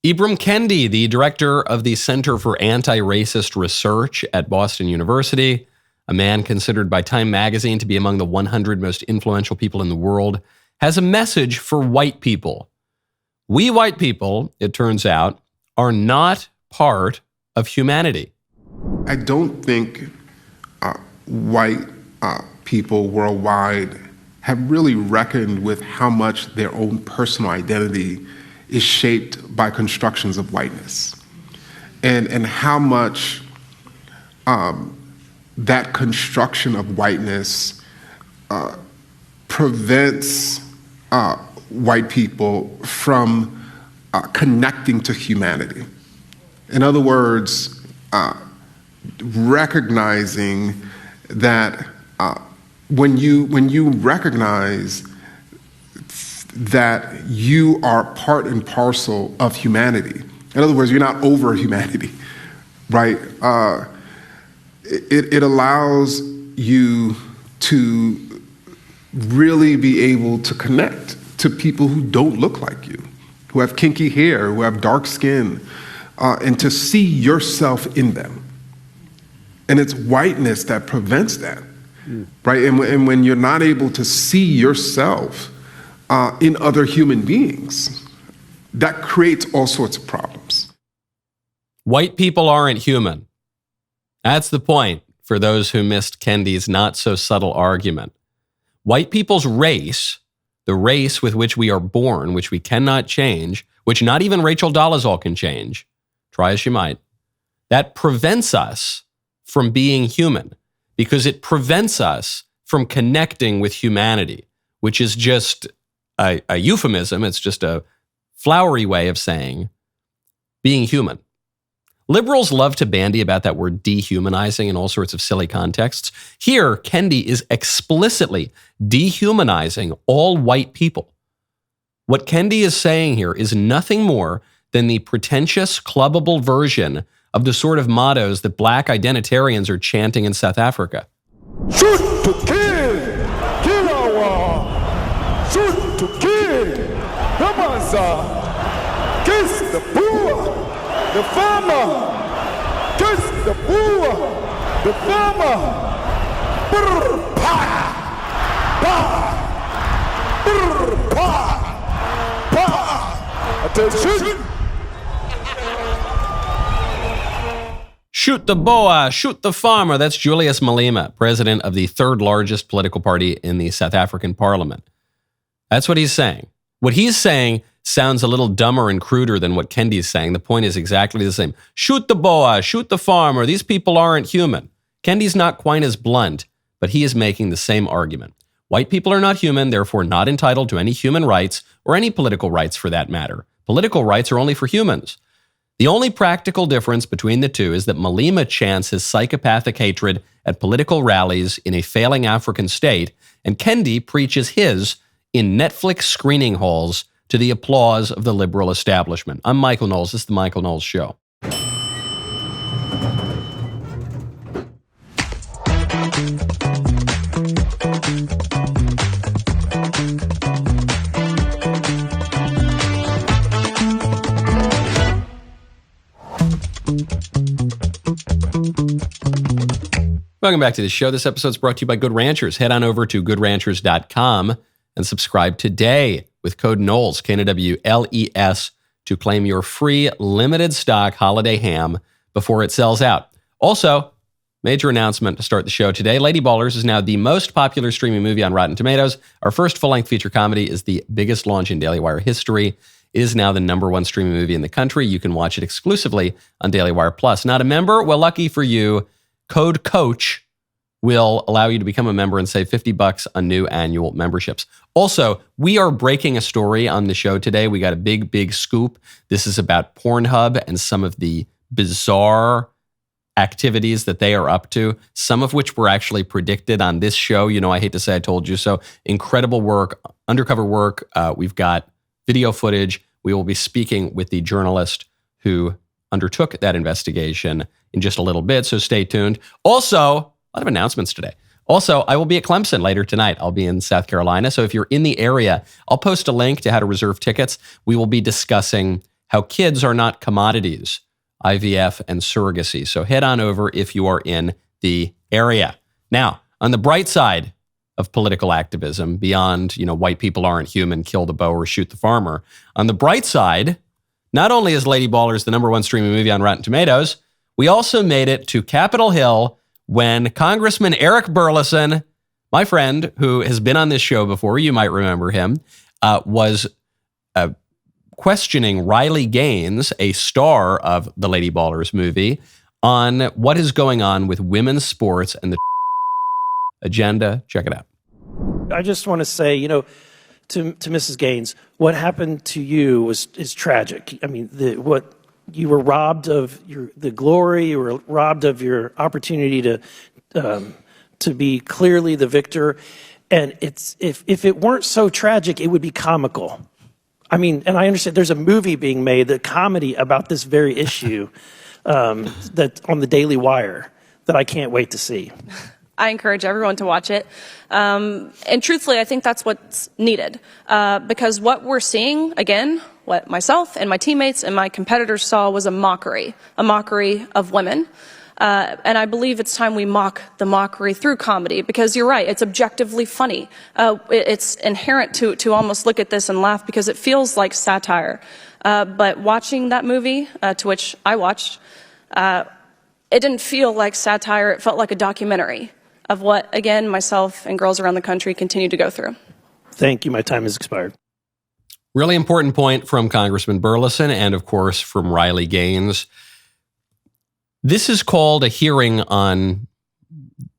Ibram Kendi, the director of the Center for Anti-Racist Research at Boston University, a man considered by Time magazine to be among the 100 most influential people in the world, has a message for white people. We white people, it turns out, are not part of humanity. I don't think white people worldwide have really reckoned with how much their own personal identity is shaped by constructions of whiteness, and how much that construction of whiteness prevents white people from connecting to humanity. In other words, recognizing that when you recognize that you are part and parcel of humanity. In other words, you're not over humanity, right? It allows you to really be able to connect to people who don't look like you, who have kinky hair, who have dark skin, and to see yourself in them. And it's whiteness that prevents that, right? And when you're not able to see yourself in other human beings, that creates all sorts of problems. White people aren't human. That's the point for those who missed Kendi's not so subtle argument. White people's race, the race with which we are born, which we cannot change, which not even Rachel Dolezal can change, try as she might, that prevents us from being human because it prevents us from connecting with humanity, which is just a euphemism. It's just a flowery way of saying being human. Liberals love to bandy about that word dehumanizing in all sorts of silly contexts. Here, Kendi is explicitly dehumanizing all white people. What Kendi is saying here is nothing more than the pretentious, clubbable version of the sort of mottos that black identitarians are chanting in South Africa. Shoot to kill, kill our, shoot to kill, Namaza, kiss the poor, the farmer, kiss the poor, the farmer, brr, pa, pa, brr, pa, pa, attention. Shoot the boa, shoot the farmer. That's Julius Malema, president of the third largest political party in the South African parliament. That's what he's saying. What he's saying sounds a little dumber and cruder than what Kendi's saying. The point is exactly the same. Shoot the boa, shoot the farmer. These people aren't human. Kendi's not quite as blunt, but he is making the same argument. White people are not human, therefore not entitled to any human rights or any political rights for that matter. Political rights are only for humans. The only practical difference between the two is that Malema chants his psychopathic hatred at political rallies in a failing African state, and Kendi preaches his in Netflix screening halls to the applause of the liberal establishment. I'm Michael Knowles. This is The Michael Knowles Show. Welcome back to the show. This episode is brought to you by Good Ranchers. Head on over to goodranchers.com and subscribe today with code Knowles, Knowles, to claim your free limited stock holiday ham before it sells out. Also, major announcement to start the show today. Lady Ballers is now the most popular streaming movie on Rotten Tomatoes. Our first full-length feature comedy is the biggest launch in DailyWire history. It is now the #1 streaming movie in the country. You can watch it exclusively on DailyWire Plus. Not a member? Well, lucky for you, code COACH will allow you to become a member and save $50 on new annual memberships. Also, we are breaking a story on the show today. We got a big scoop. This is about Pornhub and some of the bizarre activities that they are up to, some of which were actually predicted on this show. You know, I hate to say I told you so. Incredible work, undercover work. We've got video footage. We will be speaking with the journalist who undertook that investigation in just a little bit, so stay tuned. Also, a lot of announcements today. Also, I will be at Clemson later tonight. I'll be in South Carolina, so if you're in the area, I'll post a link to how to reserve tickets. We will be discussing how kids are not commodities, IVF and surrogacy. So head on over if you are in the area. Now, on the bright side of political activism, beyond, white people aren't human, kill the beau or shoot the farmer. On the bright side, not only is Lady Ballers the #1 streaming movie on Rotten Tomatoes, we also made it to Capitol Hill when Congressman Eric Burlison, my friend who has been on this show before, you might remember him, was questioning Riley Gaines, a star of the Lady Ballers movie, on what is going on with women's sports and the agenda. Check it out. I just want to say, to Mrs. Gaines, what happened to you is tragic. I mean, what you were robbed of the glory, you were robbed of your opportunity to be clearly the victor. And if it weren't so tragic, it would be comical. I mean, and I understand there's a movie being made, the comedy about this very issue, that on the DailyWire, that I can't wait to see. I encourage everyone to watch it. And truthfully, I think that's what's needed. Because what we're seeing, again, what myself and my teammates and my competitors saw was a mockery of women. And I believe it's time we mock the mockery through comedy, because you're right, it's objectively funny. It's inherent to almost look at this and laugh because it feels like satire. But watching that movie, to which I watched, it didn't feel like satire, it felt like a documentary of what, again, myself and girls around the country continue to go through. Thank you, my time has expired. Really important point from Congressman Burlison and, of course, from Riley Gaines. This is called a hearing on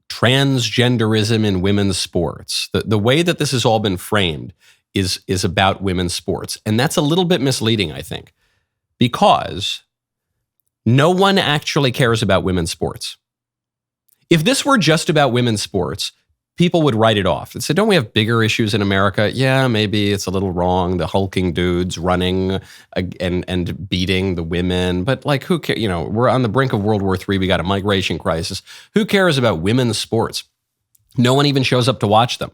transgenderism in women's sports. The way that this has all been framed is about women's sports. And that's a little bit misleading, I think, because no one actually cares about women's sports. If this were just about women's sports, people would write it off and say, don't we have bigger issues in America? Yeah, maybe it's a little wrong. The hulking dudes running and beating the women. But who cares? We're on the brink of World War III. We got a migration crisis. Who cares about women's sports? No one even shows up to watch them.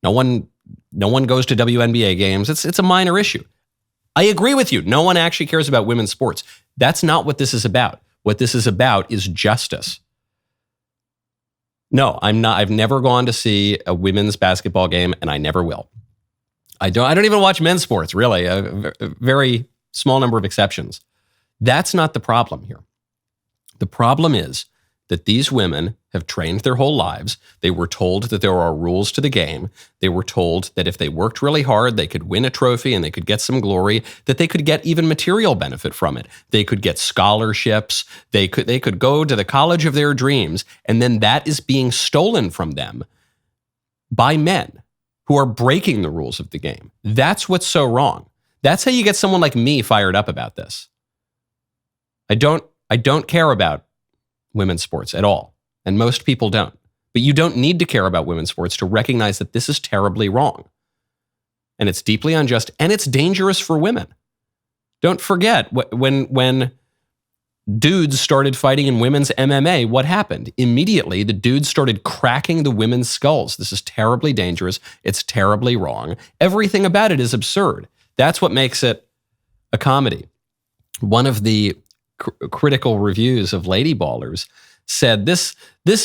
No one goes to WNBA games. It's a minor issue. I agree with you. No one actually cares about women's sports. That's not what this is about. What this is about is justice. No, I'm not. I've never gone to see a women's basketball game, and I never will. I don't even watch men's sports, really. A very small number of exceptions. That's not the problem here. The problem is that these women have trained their whole lives. They were told that there are rules to the game. They were told that if they worked really hard, they could win a trophy and they could get some glory, that they could get even material benefit from it. They could get scholarships. They could go to the college of their dreams. And then that is being stolen from them by men who are breaking the rules of the game. That's what's so wrong. That's how you get someone like me fired up about this. I don't care about women's sports at all. And most people don't. But you don't need to care about women's sports to recognize that this is terribly wrong. And it's deeply unjust, and it's dangerous for women. Don't forget, when dudes started fighting in women's MMA, what happened? Immediately, the dudes started cracking the women's skulls. This is terribly dangerous. It's terribly wrong. Everything about it is absurd. That's what makes it a comedy. One of the critical reviews of Lady Ballers said this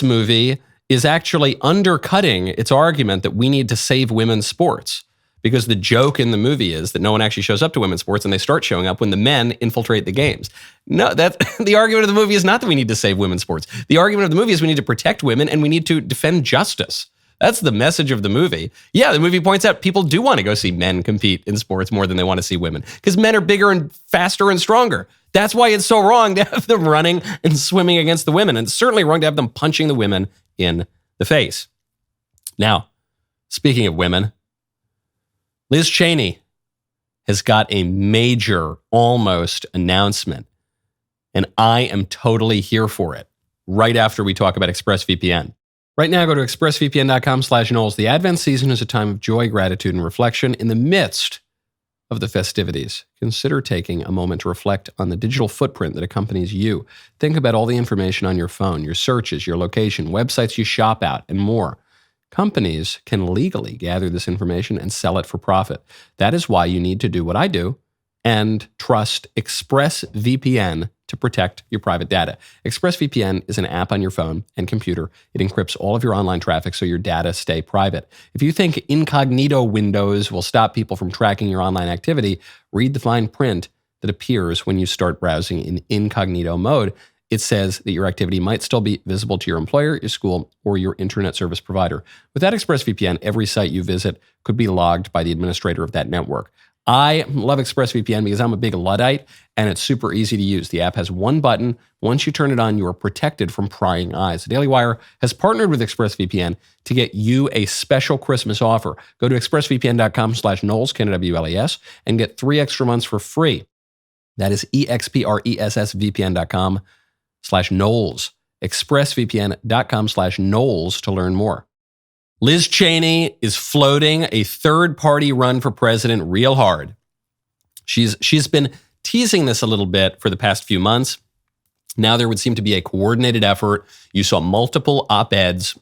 movie is actually undercutting its argument that we need to save women's sports, because the joke in the movie is that no one actually shows up to women's sports and they start showing up when the men infiltrate the games. No, the argument of the movie is not that we need to save women's sports. The argument of the movie is we need to protect women and we need to defend justice. That's the message of the movie. Yeah, the movie points out people do want to go see men compete in sports more than they want to see women, because men are bigger and faster and stronger. That's why it's so wrong to have them running and swimming against the women. And it's certainly wrong to have them punching the women in the face. Now, speaking of women, Liz Cheney has got a major, almost announcement. And I am totally here for it right after we talk about ExpressVPN. Right now, go to expressvpn.com/Knowles. The Advent season is a time of joy, gratitude, and reflection. In the midst of the festivities, consider taking a moment to reflect on the digital footprint that accompanies you. Think about all the information on your phone, your searches, your location, websites you shop at, and more. Companies can legally gather this information and sell it for profit. That is why you need to do what I do and trust ExpressVPN to protect your private data. ExpressVPN is an app on your phone and computer. It encrypts all of your online traffic so your data stay private. If you think incognito windows will stop people from tracking your online activity, read the fine print that appears when you start browsing in incognito mode. It says that your activity might still be visible to your employer, your school, or your internet service provider. Without ExpressVPN, every site you visit could be logged by the administrator of that network. I love ExpressVPN because I'm a big Luddite, and it's super easy to use. The app has one button. Once you turn it on, you are protected from prying eyes. DailyWire has partnered with ExpressVPN to get you a special Christmas offer. Go to expressvpn.com/Knowles, Knowles, and get 3 extra months for free. That is expressvpn.com/Knowles. expressvpn.com/Knowles to learn more. Liz Cheney is floating a third-party run for president real hard. She's been teasing this a little bit for the past few months. Now there would seem to be a coordinated effort. You saw multiple op-eds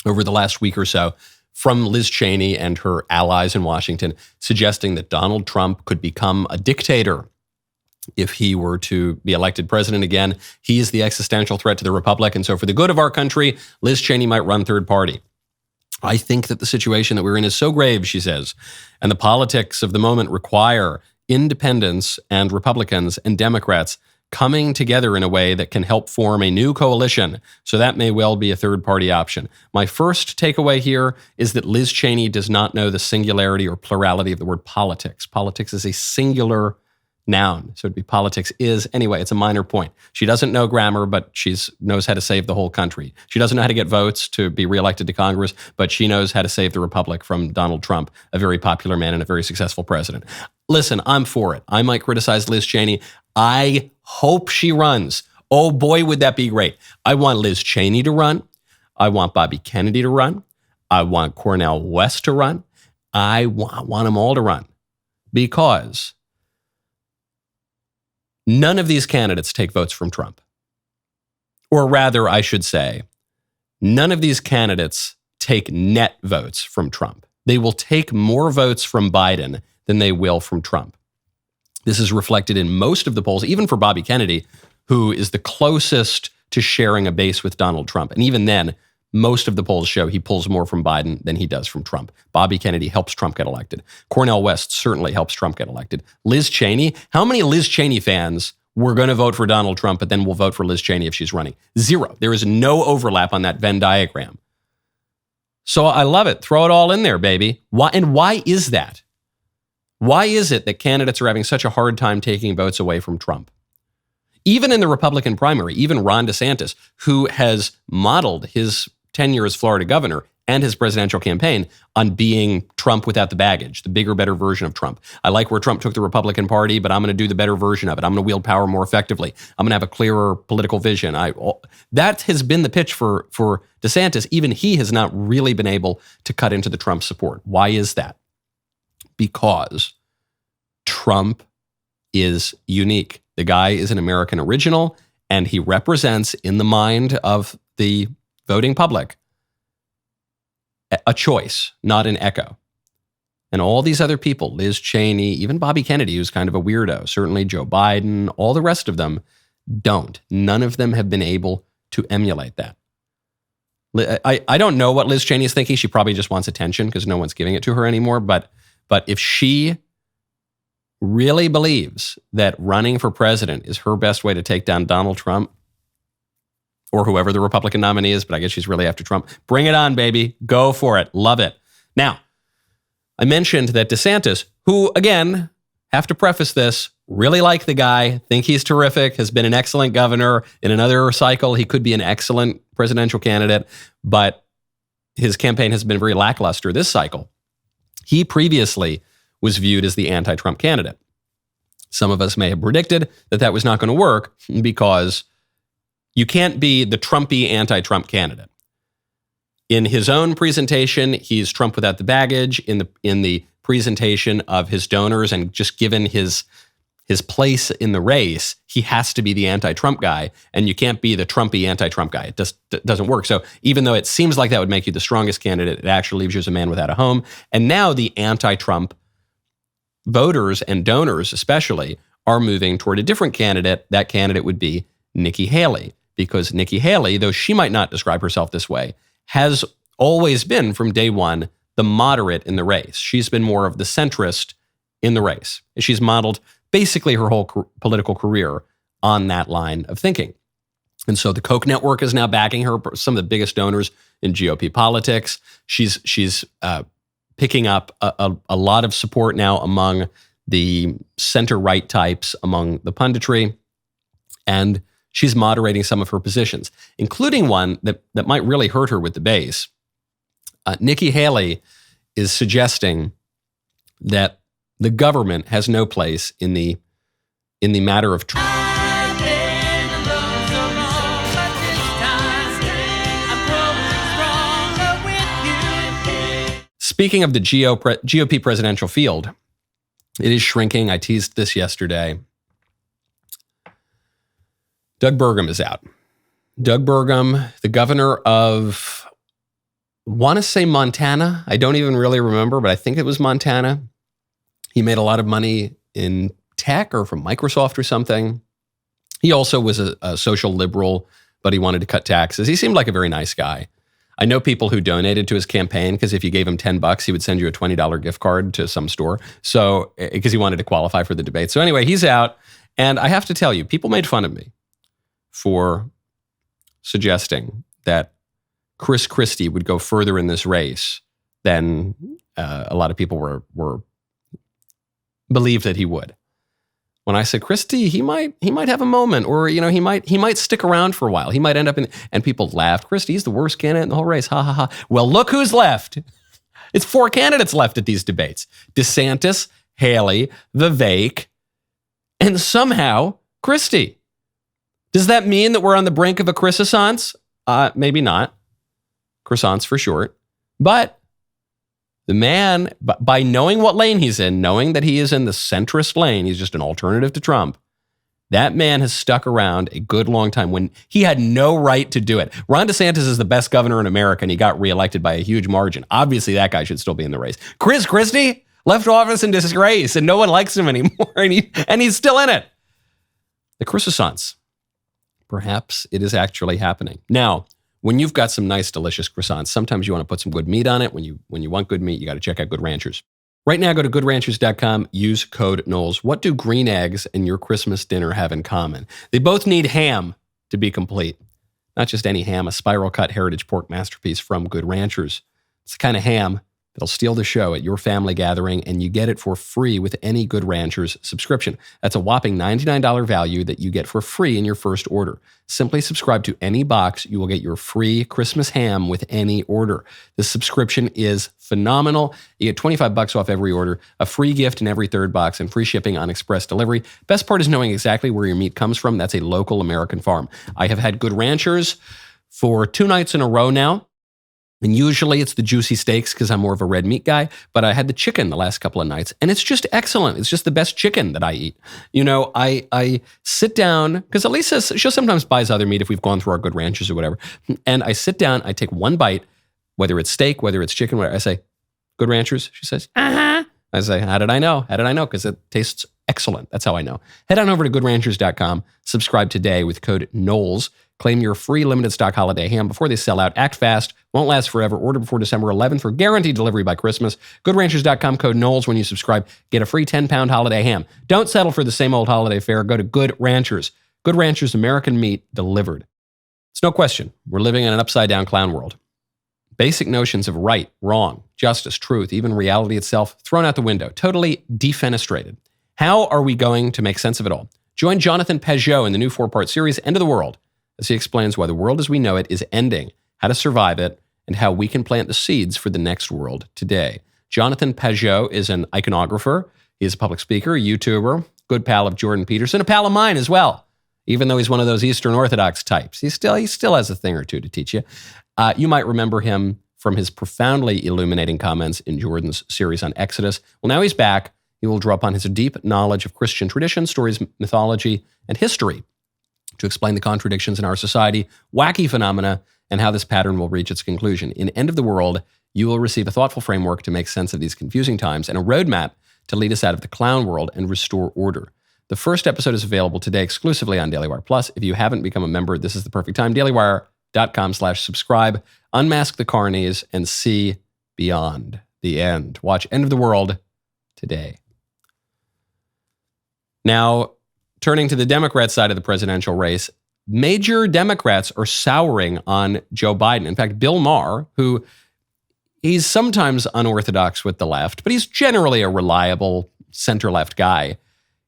over the last week or so from Liz Cheney and her allies in Washington suggesting that Donald Trump could become a dictator if he were to be elected president again. He is the existential threat to the republic, and so for the good of our country, Liz Cheney might run third party. I think that the situation that we're in is so grave, she says, and the politics of the moment require independents and Republicans and Democrats coming together in a way that can help form a new coalition. So that may well be a third-party option. My first takeaway here is that Liz Cheney does not know the singularity or plurality of the word politics. Politics is a singular noun. So it'd be politics is. Anyway, it's a minor point. She doesn't know grammar, but she knows how to save the whole country. She doesn't know how to get votes to be reelected to Congress, but she knows how to save the republic from Donald Trump, a very popular man and a very successful president. Listen, I'm for it. I might criticize Liz Cheney. I hope she runs. Oh boy, would that be great. I want Liz Cheney to run. I want Bobby Kennedy to run. I want Cornel West to run. I want them all to run because none of these candidates take votes from Trump. Or rather, I should say, none of these candidates take net votes from Trump. They will take more votes from Biden than they will from Trump. This is reflected in most of the polls, even for Bobby Kennedy, who is the closest to sharing a base with Donald Trump. And even then, most of the polls show he pulls more from Biden than he does from Trump. Bobby Kennedy helps Trump get elected. Cornel West certainly helps Trump get elected. Liz Cheney, how many Liz Cheney fans were going to vote for Donald Trump, but then will vote for Liz Cheney if she's running? Zero. There is no overlap on that Venn diagram. So I love it. Throw it all in there, baby. Why is that? Why is it that candidates are having such a hard time taking votes away from Trump? Even in the Republican primary, even Ron DeSantis, who has modeled his tenure as Florida governor and his presidential campaign on being Trump without the baggage, the bigger, better version of Trump. I like where Trump took the Republican Party, but I'm going to do the better version of it. I'm going to wield power more effectively. I'm going to have a clearer political vision. That has been the pitch for DeSantis. Even he has not really been able to cut into the Trump support. Why is that? Because Trump is unique. The guy is an American original, and he represents, in the mind of the voting public, a choice, not an echo. And all these other people, Liz Cheney, even Bobby Kennedy, who's kind of a weirdo, certainly Joe Biden, all the rest of them don't. None of them have been able to emulate that. I don't know what Liz Cheney is thinking. She probably just wants attention because no one's giving it to her anymore. But if she really believes that running for president is her best way to take down Donald Trump, or whoever the Republican nominee is, but I guess she's really after Trump. Bring it on, baby. Go for it. Love it. Now, I mentioned that DeSantis, who, again, have to preface this, really like the guy, think he's terrific, has been an excellent governor. In another cycle, he could be an excellent presidential candidate, but his campaign has been very lackluster this cycle. He previously was viewed as the anti-Trump candidate. Some of us may have predicted that that was not going to work because you can't be the Trumpy anti-Trump candidate. In his own presentation, he's Trump without the baggage. In the presentation of his donors and just given his place in the race, he has to be the anti-Trump guy, and you can't be the Trumpy anti-Trump guy. It just doesn't work. So even though it seems like that would make you the strongest candidate, it actually leaves you as a man without a home. And now the anti-Trump voters and donors especially are moving toward a different candidate. That candidate would be Nikki Haley, because Nikki Haley, though she might not describe herself this way, has always been from day one the moderate in the race. She's been more of the centrist in the race. She's modeled basically her whole political career on that line of thinking. And so the Koch network is now backing her, some of the biggest donors in GOP politics. She's picking up a lot of support now among the center-right types, among the punditry, and she's moderating some of her positions, including one that might really hurt her with the base. Nikki Haley is suggesting that the government has no place in the matter of truth. Speaking of the GOP presidential field, it is shrinking. I teased this yesterday. Doug Burgum is out. Doug Burgum, the governor of, want to say Montana. I don't even really remember, but I think it was Montana. He made a lot of money in tech or from Microsoft or something. He also was a social liberal, but he wanted to cut taxes. He seemed like a very nice guy. I know people who donated to his campaign because if you gave him $10, he would send you a $20 gift card to some store. So, because he wanted to qualify for the debate. So anyway, he's out. And I have to tell you, people made fun of me for suggesting that Chris Christie would go further in this race than a lot of people were believed that he would. When I said Christie, he might have a moment, or he might stick around for a while. He might end up in, and people laughed. Christie's the worst candidate in the whole race. Ha ha ha. Well, look who's left. It's 4 candidates left at these debates: DeSantis, Haley, Vivek, and somehow Christie. Does that mean that we're on the brink of a Chrisissance? Maybe not. Croissants for short. But the man, by knowing what lane he's in, knowing that he is in the centrist lane, he's just an alternative to Trump, that man has stuck around a good long time when he had no right to do it. Ron DeSantis is the best governor in America, and he got reelected by a huge margin. Obviously, that guy should still be in the race. Chris Christie left office in disgrace, and no one likes him anymore, and he's still in it. The Chrisissance. Perhaps it is actually happening. Now, when you've got some nice, delicious croissants, sometimes you want to put some good meat on it. When you want good meat, you got to check out Good Ranchers. Right now, go to goodranchers.com, use code Knowles. What do green eggs and your Christmas dinner have in common? They both need ham to be complete. Not just any ham, a spiral cut heritage pork masterpiece from Good Ranchers. It's the kind of ham that'll steal the show at your family gathering, and you get it for free with any Good Ranchers subscription. That's a whopping $99 value that you get for free in your first order. Simply subscribe to any box. You will get your free Christmas ham with any order. This subscription is phenomenal. You get $25 off every order, a free gift in every third box, and free shipping on express delivery. Best part is knowing exactly where your meat comes from. That's a local American farm. I have had Good Ranchers for 2 nights in a row now. And usually it's the juicy steaks because I'm more of a red meat guy, but I had the chicken the last couple of nights, and it's just excellent. It's just the best chicken that I eat. I sit down, because Elisa, she'll sometimes buys other meat if we've gone through our Good Ranchers or whatever, and I sit down, I take one bite, whether it's steak, whether it's chicken, whatever. I say, Good Ranchers? She says, uh-huh. I say, how did I know? How did I know? Because it tastes excellent. That's how I know. Head on over to goodranchers.com, subscribe today with code Knowles. Claim your free limited stock holiday ham before they sell out. Act fast, won't last forever. Order before December 11th for guaranteed delivery by Christmas. GoodRanchers.com, code Knowles. When you subscribe, get a free 10-pound holiday ham. Don't settle for the same old holiday fare. Go to Good Ranchers. Good Ranchers, American meat delivered. It's no question, we're living in an upside-down clown world. Basic notions of right, wrong, justice, truth, even reality itself, thrown out the window, totally defenestrated. How are we going to make sense of it all? Join Jonathan Pageau in the new 4-part series, End of the World, as he explains why the world as we know it is ending, how to survive it, and how we can plant the seeds for the next world today. Jonathan Pageau is an iconographer. He is a public speaker, a YouTuber, good pal of Jordan Peterson, a pal of mine as well, even though he's one of those Eastern Orthodox types. He still has a thing or two to teach you. You might remember him from his profoundly illuminating comments in Jordan's series on Exodus. Well, now he's back. He will draw upon his deep knowledge of Christian tradition, stories, mythology, and history to explain the contradictions in our society, wacky phenomena, and how this pattern will reach its conclusion. In End of the World, you will receive a thoughtful framework to make sense of these confusing times and a roadmap to lead us out of the clown world and restore order. The first episode is available today exclusively on DailyWire Plus. If you haven't become a member, this is the perfect time. DailyWire.com/subscribe. Unmask the carnies and see beyond the end. Watch End of the World today. Now, turning to the Democrat side of the presidential race, major Democrats are souring on Joe Biden. In fact, Bill Maher, who he's sometimes unorthodox with the left, but he's generally a reliable center-left guy.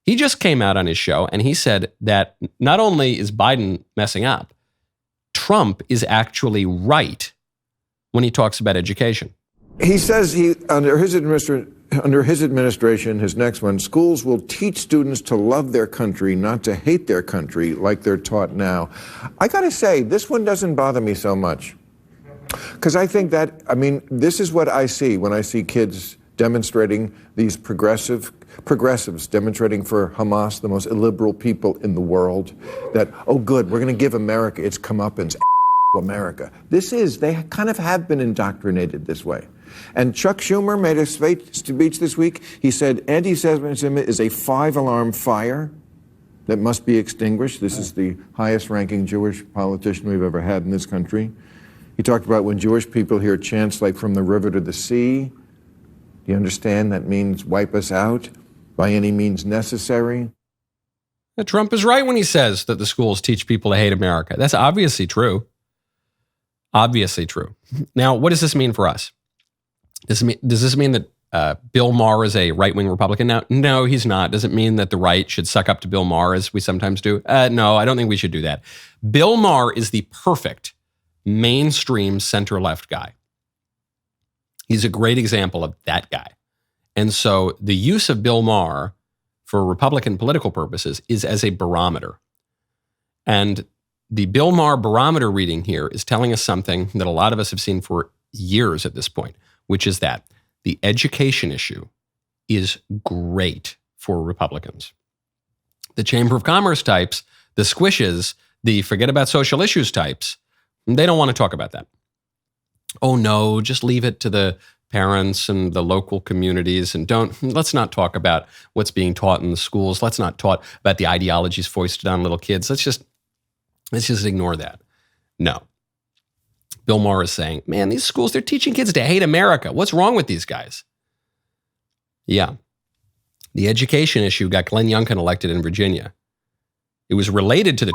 He just came out on his show and he said that not only is Biden messing up, Trump is actually right when he talks about education. He says under his administration, his next one, schools will teach students to love their country, not to hate their country like they're taught now. I got to say, this one doesn't bother me so much. Because I think this is what I see when I see kids demonstrating, these progressives demonstrating for Hamas, the most illiberal people in the world, that, oh good, we're going to give America its comeuppance, America. They kind of have been indoctrinated this way. And Chuck Schumer made a speech this week. He said anti-Semitism is a 5-alarm fire that must be extinguished. This is the highest-ranking Jewish politician we've ever had in this country. He talked about when Jewish people hear chants like from the river to the sea. Do you understand that means wipe us out by any means necessary? Trump is right when he says that the schools teach people to hate America. That's obviously true. Obviously true. Now, what does this mean for us? Does this mean that Bill Maher is a right-wing Republican now? No, he's not. Does it mean that the right should suck up to Bill Maher as we sometimes do? No, I don't think we should do that. Bill Maher is the perfect mainstream center-left guy. He's a great example of that guy. And so the use of Bill Maher for Republican political purposes is as a barometer. And the Bill Maher barometer reading here is telling us something that a lot of us have seen for years at this point, which is that the education issue is great for Republicans. The Chamber of Commerce types, the squishes, the forget about social issues types, they don't want to talk about that. Oh no, just leave it to the parents and the local communities and let's not talk about what's being taught in the schools. Let's not talk about the ideologies foisted on little kids. Let's just ignore that. No. Bill Maher is saying, man, these schools, they're teaching kids to hate America. What's wrong with these guys? Yeah. The education issue got Glenn Youngkin elected in Virginia. It was related to the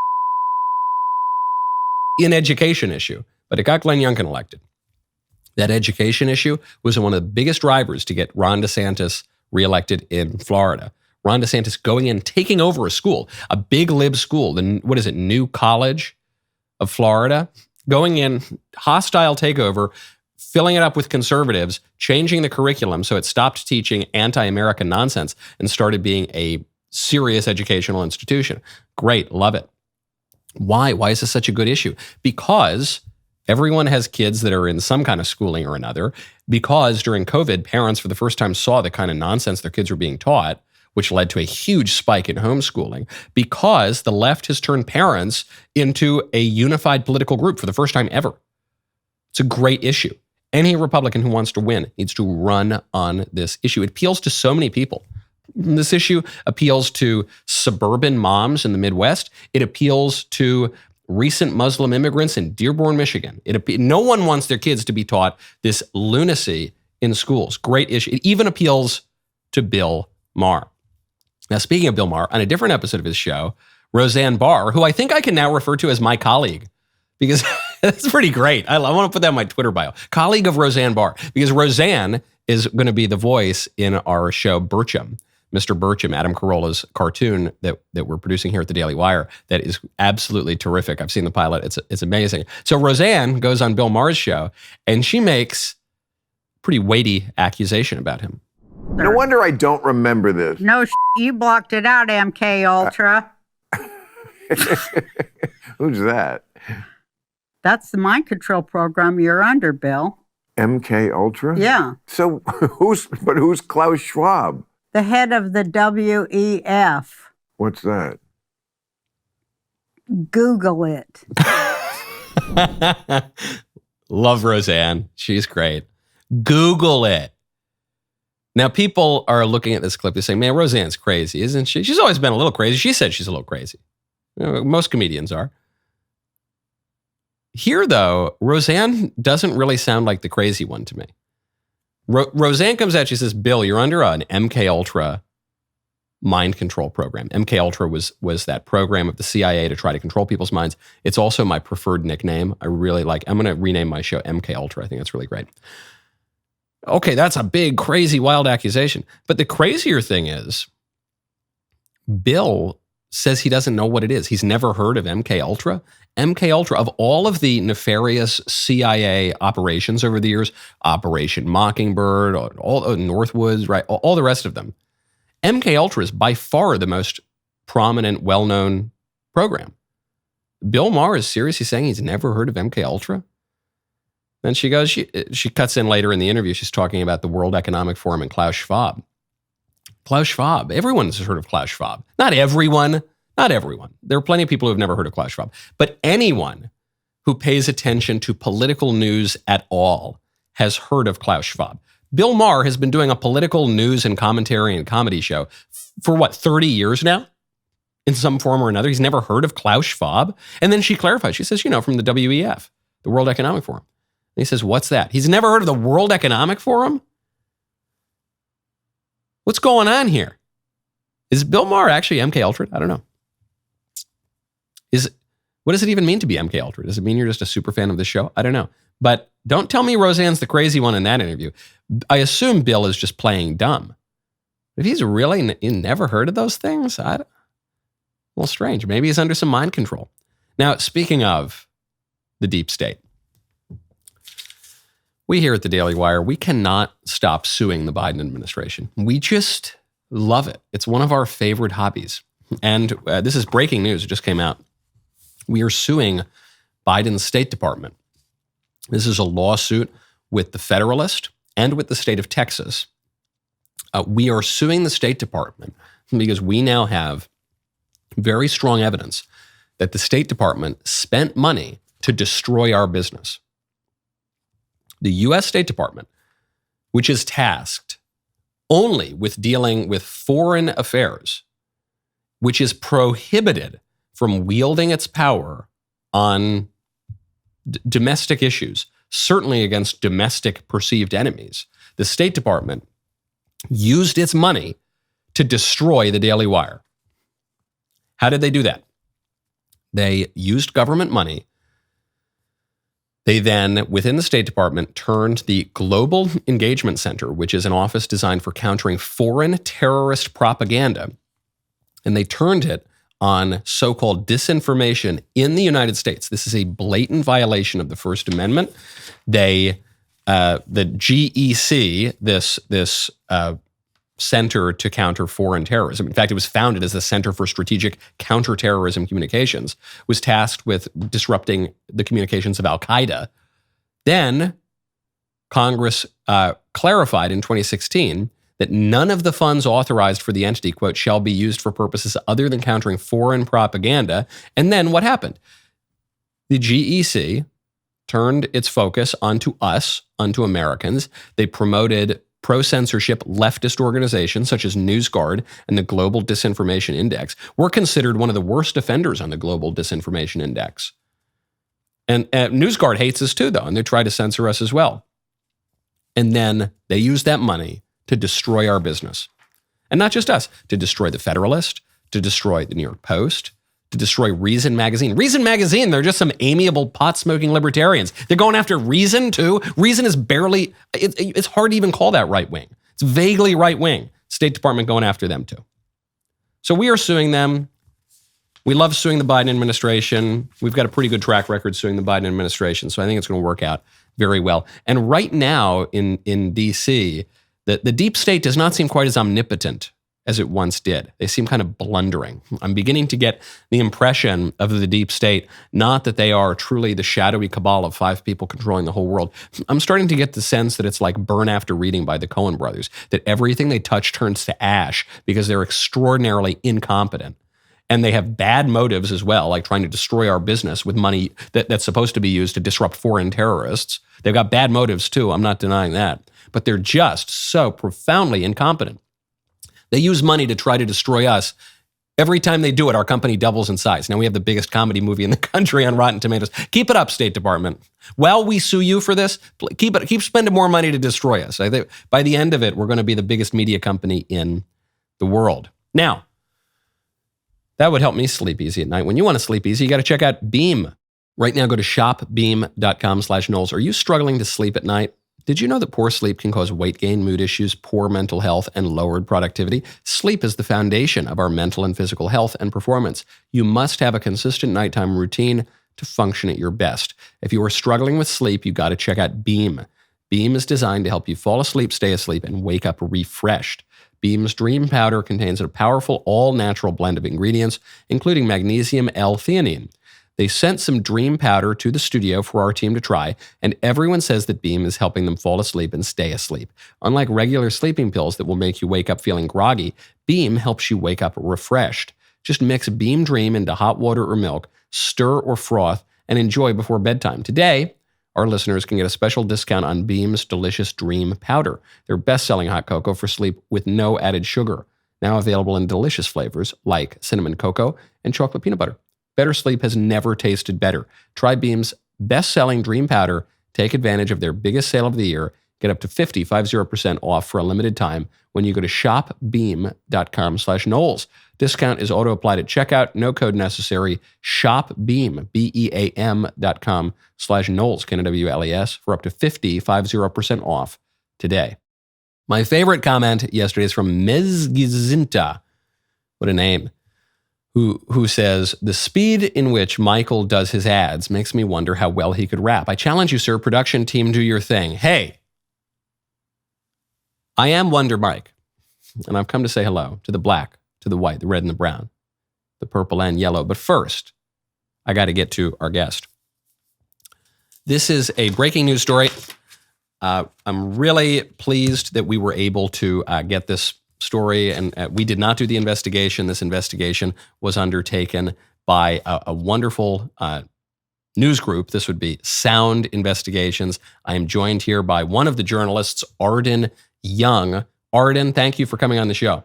in education issue, but it got Glenn Youngkin elected. That education issue was one of the biggest drivers to get Ron DeSantis reelected in Florida. Ron DeSantis going in, taking over a school, a big lib school, New College of Florida, going in, hostile takeover, filling it up with conservatives, changing the curriculum so it stopped teaching anti-American nonsense and started being a serious educational institution. Great, love it. Why? Why is this such a good issue? Because everyone has kids that are in some kind of schooling or another. Because during COVID, parents for the first time saw the kind of nonsense their kids were being taught, which led to a huge spike in homeschooling. Because the left has turned parents into a unified political group for the first time ever. It's a great issue. Any Republican who wants to win needs to run on this issue. It appeals to so many people. This issue appeals to suburban moms in the Midwest. It appeals to recent Muslim immigrants in Dearborn, Michigan. No one wants their kids to be taught this lunacy in schools. Great issue. It even appeals to Bill Maher. Now, speaking of Bill Maher, on a different episode of his show, Roseanne Barr, who I think I can now refer to as my colleague, because that's pretty great. I want to put that in my Twitter bio. Colleague of Roseanne Barr, because Roseanne is going to be the voice in our show Burcham. Mr. Burcham, Adam Carolla's cartoon that we're producing here at the Daily Wire, that is absolutely terrific. I've seen the pilot. It's amazing. So Roseanne goes on Bill Maher's show, and she makes a pretty weighty accusation about him. No wonder I don't remember this. No, you blocked it out, MKUltra. Who's that? That's the mind control program you're under, Bill. MKUltra? Yeah. So who's Klaus Schwab? The head of the WEF. What's that? Google it. Love Roseanne. She's great. Google it. Now, people are looking at this clip. They're saying, man, Roseanne's crazy, isn't she? She's always been a little crazy. She said she's a little crazy. Most comedians are. Here, though, Roseanne doesn't really sound like the crazy one to me. Roseanne comes out, she says, Bill, you're under an MKUltra mind control program. MKUltra was that program of the CIA to try to control people's minds. It's also my preferred nickname. I really like, I'm going to rename my show MKUltra. I think that's really great. Okay, that's a big, crazy, wild accusation. But the crazier thing is, Bill says he doesn't know what it is. He's never heard of MKUltra. MKUltra, of all of the nefarious CIA operations over the years, Operation Mockingbird, all Northwoods, right, all the rest of them, MKUltra is by far the most prominent, well-known program. Bill Maher is seriously saying he's never heard of MKUltra? Then she goes, she cuts in later in the interview, she's talking about the World Economic Forum and Klaus Schwab. Klaus Schwab, everyone's heard of Klaus Schwab. Not everyone. There are plenty of people who have never heard of Klaus Schwab. But anyone who pays attention to political news at all has heard of Klaus Schwab. Bill Maher has been doing a political news and commentary and comedy show for 30 years now? In some form or another. He's never heard of Klaus Schwab. And then she clarifies. She says, from the WEF, the World Economic Forum. And he says, what's that? He's never heard of the World Economic Forum? What's going on here? Is Bill Maher actually MKUltra'd? I don't know. What does it even mean to be MKUltra'd? Does it mean you're just a super fan of the show? I don't know. But don't tell me Roseanne's the crazy one in that interview. I assume Bill is just playing dumb. If he's really never heard of those things, well, strange. Maybe he's under some mind control. Now, speaking of the deep state, we here at the Daily Wire, we cannot stop suing the Biden administration. We just love it. It's one of our favorite hobbies. And this is breaking news. It just came out. We are suing Biden's State Department. This is a lawsuit with the Federalist and with the state of Texas. We are suing the State Department because we now have very strong evidence that the State Department spent money to destroy our business. The U.S. State Department, which is tasked only with dealing with foreign affairs, which is prohibited from wielding its power on domestic issues, certainly against domestic perceived enemies. The State Department used its money to destroy the Daily Wire. How did they do that? They used government money. They then, within the State Department, turned the Global Engagement Center, which is an office designed for countering foreign terrorist propaganda, and they turned it on so-called disinformation in the United States. This is a blatant violation of the First Amendment. The GEC, this Center to Counter Foreign Terrorism. In fact, it was founded as the Center for Strategic Counterterrorism Communications, was tasked with disrupting the communications of Al-Qaeda. Then Congress clarified in 2016 that none of the funds authorized for the entity, quote, shall be used for purposes other than countering foreign propaganda. And then what happened? The GEC turned its focus onto us, onto Americans. They promoted pro-censorship leftist organizations such as NewsGuard and the Global Disinformation Index. We're considered one of the worst offenders on the Global Disinformation Index. And NewsGuard hates us too, though, and they try to censor us as well. And then they use that money to destroy our business. And not just us, to destroy the Federalist, to destroy the New York Post, to destroy Reason Magazine. Reason Magazine, they're just some amiable pot-smoking libertarians. They're going after Reason too. Reason is barely, it's hard to even call that right-wing. It's vaguely right-wing. State Department going after them too. So we are suing them. We love suing the Biden administration. We've got a pretty good track record suing the Biden administration, so I think it's going to work out very well. And right now in D.C., the deep state does not seem quite as omnipotent as it once did. They seem kind of blundering. I'm beginning to get the impression of the deep state, not that they are truly the shadowy cabal of 5 people controlling the whole world. I'm starting to get the sense that it's like Burn After Reading by the Coen brothers, that everything they touch turns to ash because they're extraordinarily incompetent. And they have bad motives as well, like trying to destroy our business with money that's supposed to be used to disrupt foreign terrorists. They've got bad motives too, I'm not denying that. but they're just so profoundly incompetent. They use money to try to destroy us. Every time they do it, our company doubles in size. Now we have the biggest comedy movie in the country on Rotten Tomatoes. Keep it up, State Department. While we sue you for this, keep spending more money to destroy us. I think by the end of it, we're going to be the biggest media company in the world. Now, that would help me sleep easy at night. When you want to sleep easy, you got to check out Beam. Right now, go to shopbeam.com/Knowles. Are you struggling to sleep at night? Did you know that poor sleep can cause weight gain, mood issues, poor mental health, and lowered productivity? Sleep is the foundation of our mental and physical health and performance. You must have a consistent nighttime routine to function at your best. If you are struggling with sleep, you got to check out Beam. Beam is designed to help you fall asleep, stay asleep, and wake up refreshed. Beam's Dream Powder contains a powerful all-natural blend of ingredients, including magnesium L-theanine. They sent some Dream Powder to the studio for our team to try, and everyone says that Beam is helping them fall asleep and stay asleep. Unlike regular sleeping pills that will make you wake up feeling groggy, Beam helps you wake up refreshed. Just mix Beam Dream into hot water or milk, stir or froth, and enjoy before bedtime. Today, our listeners can get a special discount on Beam's delicious Dream Powder, their best-selling hot cocoa for sleep with no added sugar. Now available in delicious flavors like cinnamon cocoa and chocolate peanut butter. Better sleep has never tasted better. Try Beam's best-selling Dream Powder. Take advantage of their biggest sale of the year. Get up to 50% off for a limited time when you go to shopbeam.com/Knowles. Discount is auto-applied at checkout. No code necessary. Shopbeam, BEAM.com/Knowles, Knowles, for up to 50% off today. My favorite comment yesterday is from Ms. Gizinta. What a name. Who says, the speed in which Michael does his ads makes me wonder how well he could rap. I challenge you, sir. Production team, do your thing. Hey, I am Wonder Mike, and I've come to say hello to the black, to the white, the red and the brown, the purple and yellow. But first, I got to get to our guest. This is a breaking news story. I'm really pleased that we were able to get this story, and we did not do the investigation. This investigation was undertaken by a wonderful news group. This would be Sound Investigations. I am joined here by one of the journalists, Arden Young. Arden, thank you for coming on the show.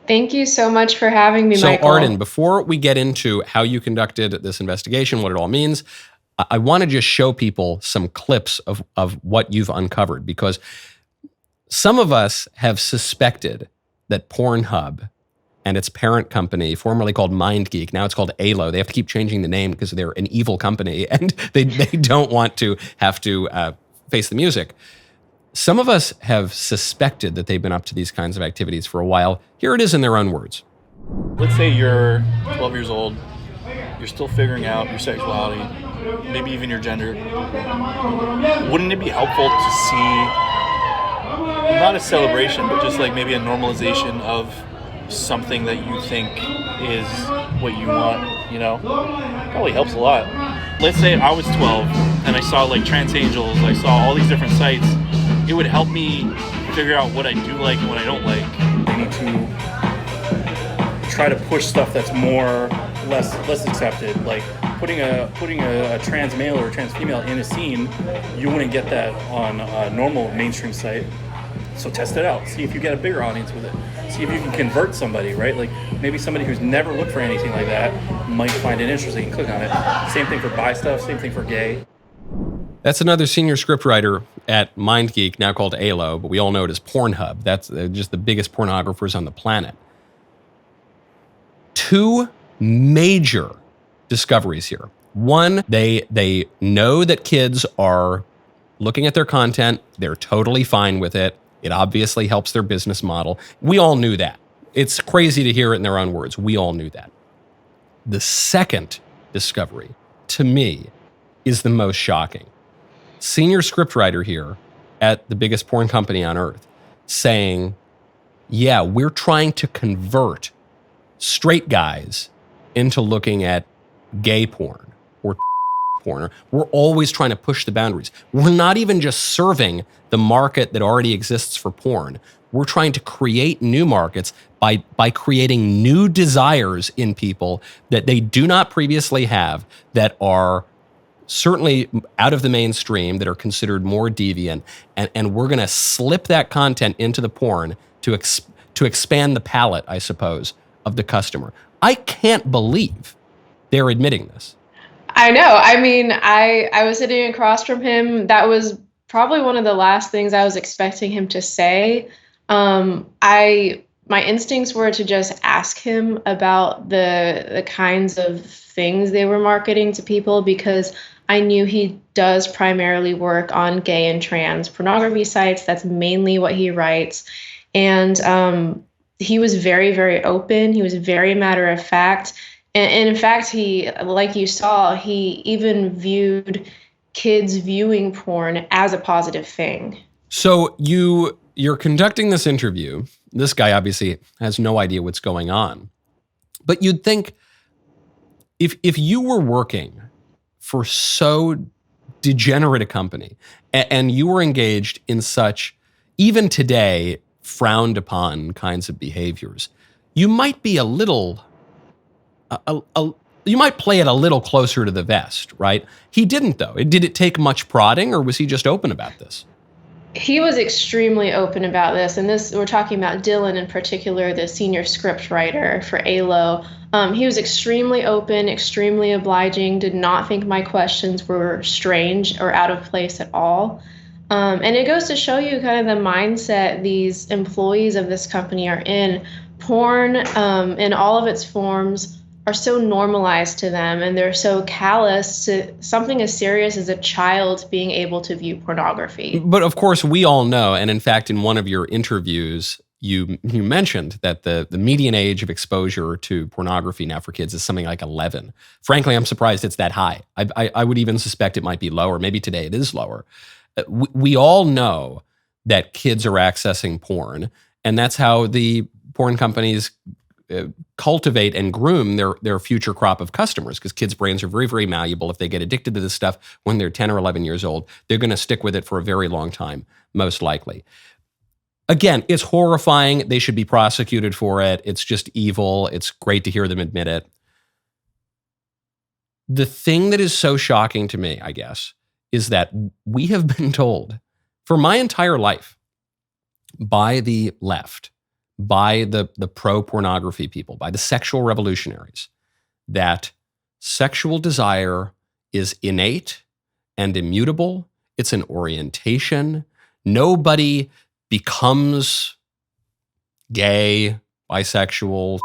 Thank you so much for having me, Michael. So Arden, before we get into how you conducted this investigation, what it all means, I want to just show people some clips of what you've uncovered, because some of us have suspected that Pornhub and its parent company, formerly called MindGeek, now it's called ALO. They have to keep changing the name because they're an evil company and they don't want to have to face the music. Some of us have suspected that they've been up to these kinds of activities for a while. Here it is in their own words. Let's say you're 12 years old, you're still figuring out your sexuality, maybe even your gender. Wouldn't it be helpful to see not a celebration, but just like maybe a normalization of something that you think is what you want, you know? Probably helps a lot. Let's say I was 12 and I saw like trans angels, I saw all these different sites. It would help me figure out what I do like and what I don't like. I need to try to push stuff that's less accepted. Like putting a trans male or a trans female in a scene, you wouldn't get that on a normal mainstream site. So test it out. See if you get a bigger audience with it. See if you can convert somebody, right? Like maybe somebody who's never looked for anything like that might find it interesting and click on it. Same thing for bi stuff, same thing for gay. That's another senior scriptwriter at MindGeek, now called ALO, but we all know it as Pornhub. That's just the biggest pornographers on the planet. Two major discoveries here. One, they know that kids are looking at their content. They're totally fine with it. It obviously helps their business model. We all knew that. It's crazy to hear it in their own words. We all knew that. The second discovery, to me, is the most shocking. Senior scriptwriter here at the biggest porn company on earth saying, yeah, we're trying to convert straight guys into looking at gay porn or porn. We're always trying to push the boundaries. We're not even just serving the market that already exists for porn. We're trying to create new markets by creating new desires in people that they do not previously have, that are certainly out of the mainstream, that are considered more deviant, and we're going to slip that content into the porn to expand the palette, I suppose, of the customer. I can't believe they're admitting this. I know. I mean, I was sitting across from him. That was probably one of the last things I was expecting him to say. My instincts were to just ask him about the kinds of things they were marketing to people, because I knew he does primarily work on gay and trans pornography sites. That's mainly what he writes. And he was very, very open. He was very matter of fact. And in fact, he, like you saw, he even viewed kids viewing porn as a positive thing. So you're conducting this interview. This guy obviously has no idea what's going on. But you'd think if you were working for so degenerate a company and you were engaged in such, even today, frowned upon kinds of behaviors, you might be a little, you might play it a little closer to the vest, right? He didn't, though. Did it take much prodding, or was he just open about this? He was extremely open about this, and this, we're talking about Dylan in particular, the senior script writer for ALO. He was extremely open, extremely obliging, did not think my questions were strange or out of place at all. And it goes to show you kind of the mindset these employees of this company are in. Porn, in all of its forms, are so normalized to them, and they're so callous to something as serious as a child being able to view pornography. But of course, we all know, and in fact, in one of your interviews, you mentioned that the median age of exposure to pornography now for kids is something like 11. Frankly, I'm surprised it's that high. I would even suspect it might be lower. Maybe today it is lower. We all know that kids are accessing porn, and that's how the porn companies cultivate and groom their future crop of customers, because kids' brains are very, very malleable. If they get addicted to this stuff when they're 10 or 11 years old, they're going to stick with it for a very long time, most likely. Again, it's horrifying. They should be prosecuted for it. It's just evil. It's great to hear them admit it. The thing that is so shocking to me, I guess, is that we have been told for my entire life by the left, by the pro-pornography people, by the sexual revolutionaries, that sexual desire is innate and immutable. It's an orientation. Nobody becomes gay, bisexual.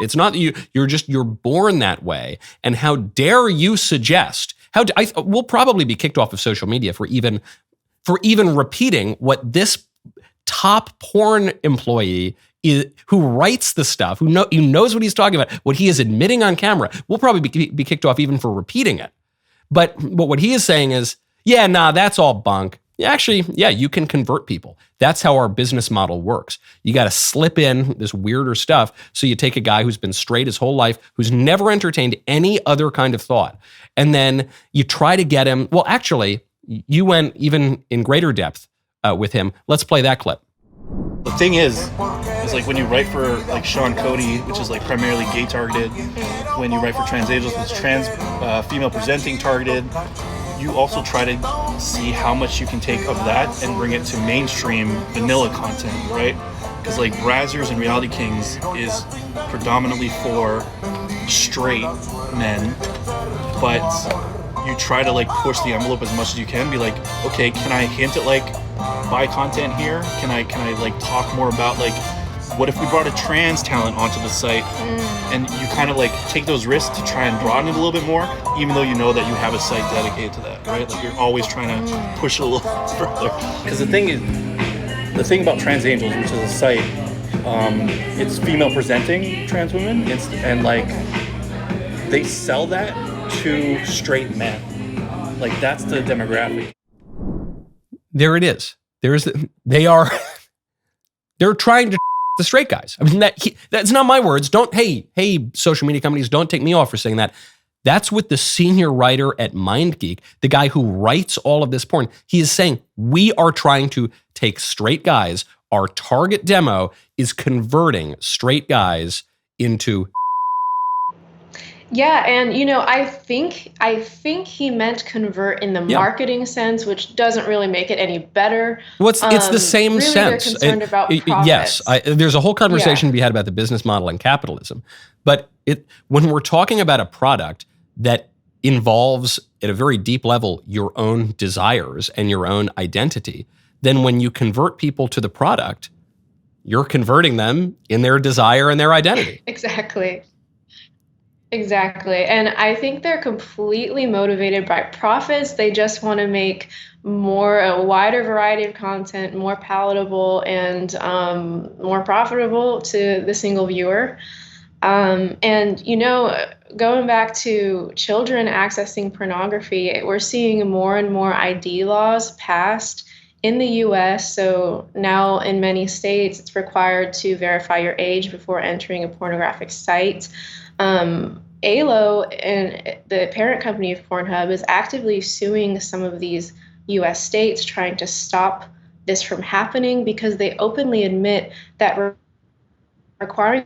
It's not that you're born that way. And how dare you suggest, we'll probably be kicked off of social media for even repeating what this top porn employee who writes the stuff, who knows what he's talking about, what he is admitting on camera. We'll probably be kicked off even for repeating it. But what he is saying is, yeah, nah, that's all bunk. Actually, yeah, you can convert people. That's how our business model works. You got to slip in this weirder stuff. So you take a guy who's been straight his whole life, who's never entertained any other kind of thought, and then you try to get him. Well, actually, you went even in greater depth with him. Let's play that clip. The thing is like when you write for like Sean Cody, which is like primarily gay targeted, when you write for Trans Angels, which is trans female presenting targeted, you also try to see how much you can take of that and bring it to mainstream vanilla content, right? Because like Brazzers and Reality Kings is predominantly for straight men, but you try to like push the envelope as much as you can. Be like, okay, can I hint at like bi content here? Can I like talk more about like, what if we brought a trans talent onto the site? And you kind of like take those risks to try and broaden it a little bit more, even though you know that you have a site dedicated to that, right? Like you're always trying to push it a little further. Because the thing about Trans Angels, which is a site, it's female presenting trans women, and like they sell that to straight men. Like that's the demographic. There it is. They're trying to the straight guys. I mean, that's not my words. Hey, social media companies, don't take me off for saying that. That's what the senior writer at MindGeek, the guy who writes all of this porn, he is saying, we are trying to take straight guys. Our target demo is converting straight guys into. Yeah, and I think he meant convert in the marketing sense, which doesn't really make it any better. Well, it's the same really sense. They're concerned about profits. Yes, there's a whole conversation to be had about the business model and capitalism. But when we're talking about a product that involves, at a very deep level, your own desires and your own identity, then when you convert people to the product, you're converting them in their desire and their identity. Exactly. And I think they're completely motivated by profits. They just want to make a wider variety of content, more palatable and more profitable to the single viewer. And going back to children accessing pornography, we're seeing more and more ID laws passed in the U.S. So now in many states, it's required to verify your age before entering a pornographic site. ALO, and the parent company of Pornhub, is actively suing some of these U.S. states, trying to stop this from happening, because they openly admit that requiring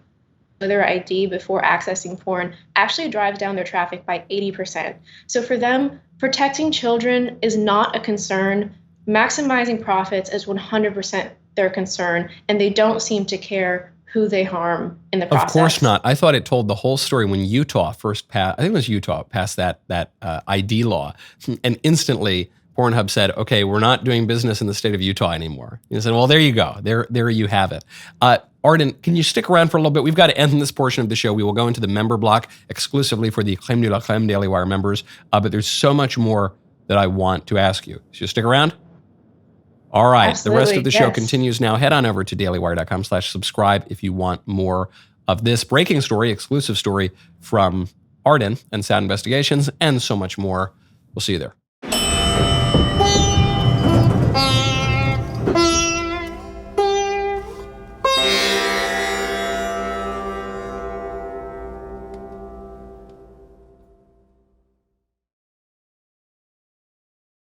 their ID before accessing porn actually drives down their traffic by 80%. So for them, protecting children is not a concern. Maximizing profits is 100% their concern, and they don't seem to care who they harm in the process. Of course not. I thought it told the whole story when Utah first passed. I think it was Utah passed that ID law, and instantly Pornhub said, "Okay, we're not doing business in the state of Utah anymore." And said, "Well, there you go. There you have it." Arden, can you stick around for a little bit? We've got to end this portion of the show. We will go into the member block exclusively for the Crème de la Crème DailyWire members, but there's so much more that I want to ask you. Should you stick around? All right. Absolutely, the rest of the show continues now. Head on over to dailywire.com/subscribe if you want more of this breaking story, exclusive story from Arden and Sound Investigations, and so much more. We'll see you there.